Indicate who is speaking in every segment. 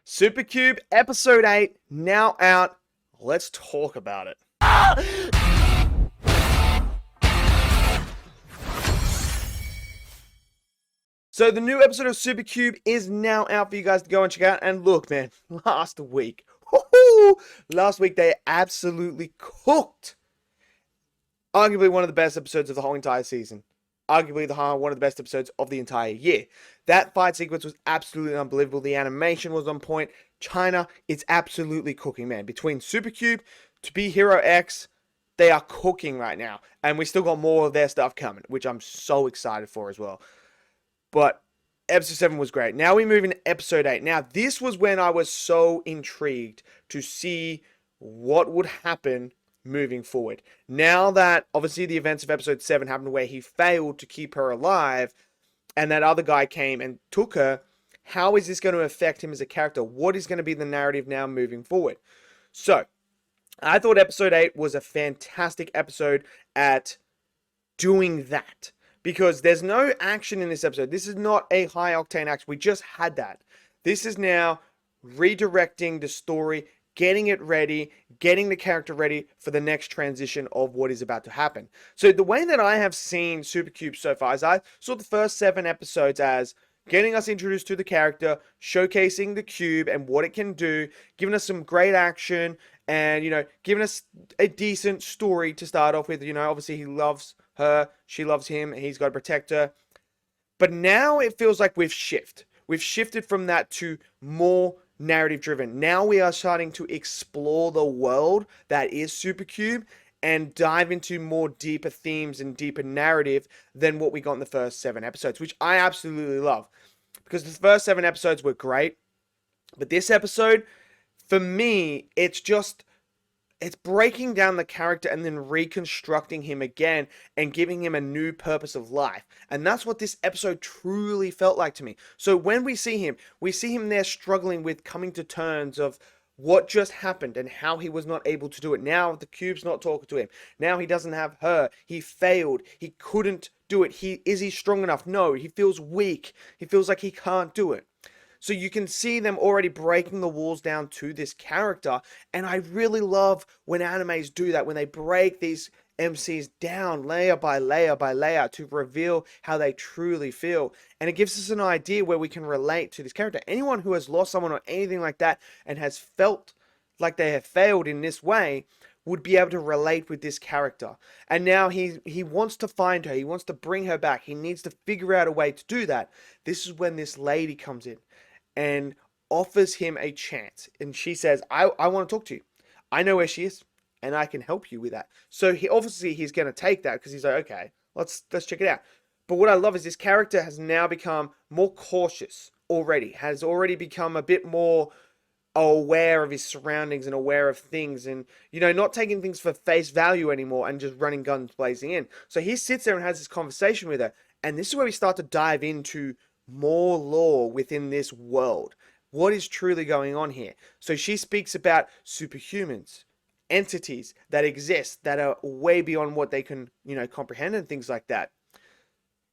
Speaker 1: Supercube episode 8 now out. Let's talk about it. So the new episode of Supercube is now out for you guys to go and check out. And look, man, last week they absolutely cooked. Arguably one of the best episodes of the whole entire season. Arguably one of the best episodes of the entire year. That fight sequence was absolutely unbelievable. The animation was on point. China is absolutely cooking, man. Between Supercube to Be Hero X, they are cooking right now. And we still got more of their stuff coming, which I'm so excited for as well. But episode 7 was great. Now we move into episode 8. Now, this was when I was so intrigued to see what would happen moving forward. Now that, obviously, the events of episode 7 happened where he failed to keep her alive, and that other guy came and took her, how is this going to affect him as a character? What is going to be the narrative now moving forward? So, I thought episode 8 was a fantastic episode at doing that. Because there's no action in this episode. This is not a high-octane action. We just had that. This is now redirecting the story, getting it ready, getting the character ready for the next transition of what is about to happen. So the way that I have seen Supercube so far is I saw the first 7 episodes as getting us introduced to the character, showcasing the cube and what it can do, giving us some great action, and, giving us a decent story to start off with. Obviously he loves her, she loves him, he's got to protect her. But now it feels like we've shifted from that to more narrative driven. Now we are starting to explore the world that is Supercube and dive into more deeper themes and deeper narrative than what we got in the first 7 episodes, which I absolutely love. Because the first 7 episodes were great, but this episode, for me, it's breaking down the character and then reconstructing him again and giving him a new purpose of life. And that's what this episode truly felt like to me. So when we see him there struggling with coming to terms of what just happened and how he was not able to do it. Now the cube's not talking to him. Now he doesn't have her. He failed. He couldn't do it. Is he strong enough? No, he feels weak. He feels like he can't do it. So you can see them already breaking the walls down to this character. And I really love when animes do that, when they break these MCs down layer by layer by layer to reveal how they truly feel. And it gives us an idea where we can relate to this character. Anyone who has lost someone or anything like that and has felt like they have failed in this way would be able to relate with this character. And now he wants to find her. He wants to bring her back. He needs to figure out a way to do that. This is when this lady comes in and offers him a chance. And she says, I want to talk to you. I know where she is, and I can help you with that. So he's going to take that because he's like, okay, let's check it out. But what I love is this character has now become more cautious already, has already become a bit more aware of his surroundings and aware of things and, not taking things for face value anymore and just running guns blazing in. So he sits there and has this conversation with her. And this is where we start to dive into more lore within this world. What is truly going on here? So she speaks about superhumans, entities that exist that are way beyond what they can, comprehend and things like that.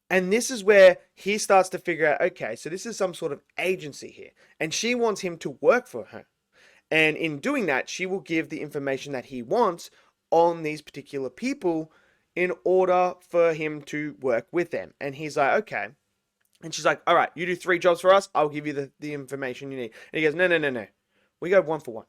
Speaker 1: And this is where he starts to figure out, okay, so this is some sort of agency here. And she wants him to work for her. And in doing that, she will give the information that he wants on these particular people in order for him to work with them. And he's like, okay. And she's like, all right, you do 3 jobs for us. I'll give you the information you need. And he goes, no. We go 1 for 1.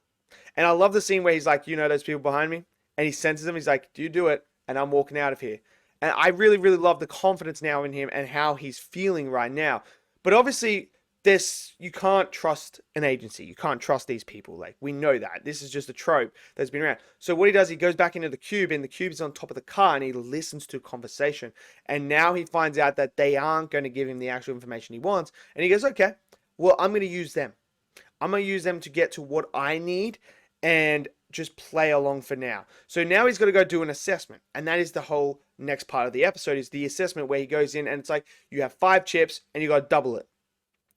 Speaker 1: And I love the scene where he's like, those people behind me? And he senses them. He's like, do you do it? And I'm walking out of here. And I really, really love the confidence now in him and how he's feeling right now. But obviously, you can't trust an agency. You can't trust these people. Like, we know that. This is just a trope that's been around. So what he does, he goes back into the cube, and the cube is on top of the car, and he listens to a conversation. And now he finds out that they aren't going to give him the actual information he wants. And he goes, okay, well, I'm going to use them. I'm going to use them to get to what I need and just play along for now. So now he's got to go do an assessment. And that is the whole next part of the episode, is the assessment where he goes in and it's like, you have 5 chips and you got to double it.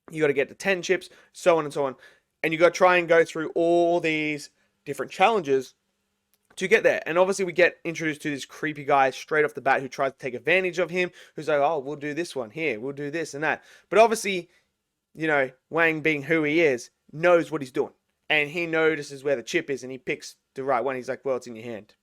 Speaker 1: You got to get to 10 chips, so on and so on. And you got to try and go through all these different challenges to get there. And obviously we get introduced to this creepy guy straight off the bat who tries to take advantage of him, who's like, oh, we'll do this one here, we'll do this and that. But obviously, Wang being who he is, knows what he's doing. And he notices where the chip is and he picks the right one. He's like, well, it's in your hand.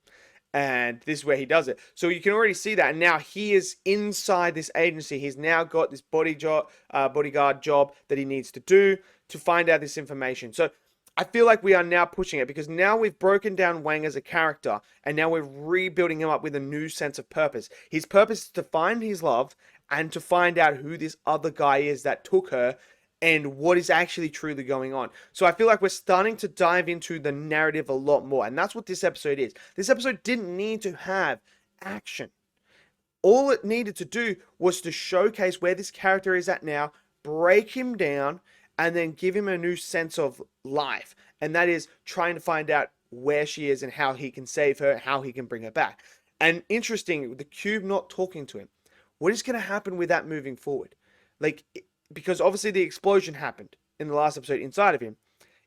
Speaker 1: And this is where he does it. So you can already see that. And now he is inside this agency. He's now got this bodyguard job that he needs to do to find out this information. So I feel like we are now pushing it because now we've broken down Wang as a character and now we're rebuilding him up with a new sense of purpose. His purpose is to find his love and to find out who this other guy is that took her and what is actually truly going on. So I feel like we're starting to dive into the narrative a lot more. And that's what this episode is. This episode didn't need to have action. All it needed to do was to showcase where this character is at now, break him down, and then give him a new sense of life. And that is trying to find out where she is and how he can save her, how he can bring her back. And interesting, the cube not talking to him. What is going to happen with that moving forward? Like, because obviously the explosion happened in the last episode inside of him,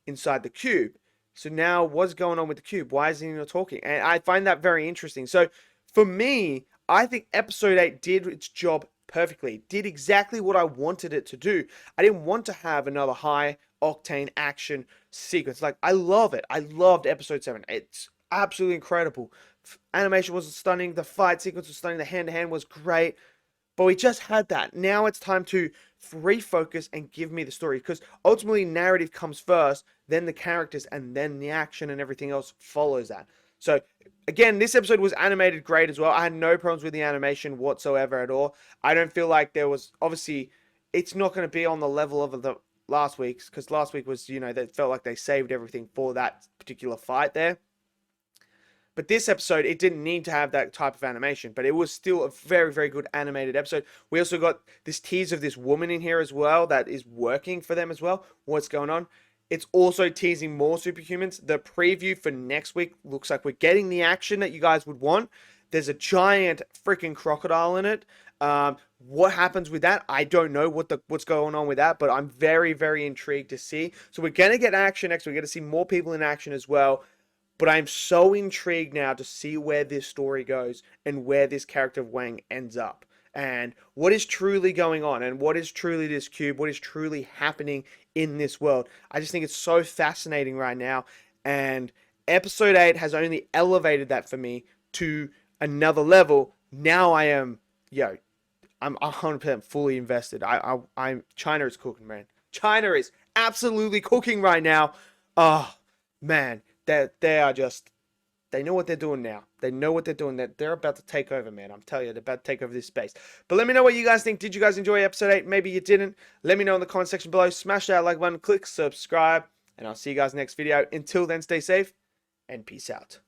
Speaker 1: inside the cube. So now what's going on with the cube? Why isn't he not talking? And I find that very interesting. So for me, I think episode 8 did its job perfectly. It did exactly what I wanted it to do. I didn't want to have another high octane action sequence. Like, I love it. I loved episode 7. It's absolutely incredible. Animation was stunning. The fight sequence was stunning. The hand-to-hand was great. But we just had that. Now it's time to refocus and give me the story. Because ultimately, narrative comes first, then the characters, and then the action and everything else follows that. So, again, this episode was animated great as well. I had no problems with the animation whatsoever at all. I don't feel like there was, obviously, it's not going to be on the level of the last week's. Because last week was, you know, they felt like they saved everything for that particular fight there. But this episode, it didn't need to have that type of animation. But it was still a very, very good animated episode. We also got this tease of this woman in here as well that is working for them as well. What's going on? It's also teasing more superhumans. The preview for next week looks like we're getting the action that you guys would want. There's a giant freaking crocodile in it. What happens with that? I don't know what's going on with that. But I'm very, very intrigued to see. So we're going to get action next. We're going to see more people in action as well. But I'm so intrigued now to see where this story goes and where this character of Wang ends up. And what is truly going on and what is truly this cube, what is truly happening in this world. I just think it's so fascinating right now. And episode 8 has only elevated that for me to another level. Now I am, I'm 100% fully invested. China is cooking, man. China is absolutely cooking right now. Oh, man. They are just, they know what they're doing now. They know what they're doing. They're about to take over, man. I'm telling you, they're about to take over this space. But let me know what you guys think. Did you guys enjoy episode 8? Maybe you didn't. Let me know in the comment section below. Smash that like button, click subscribe, and I'll see you guys next video. Until then, stay safe, and peace out.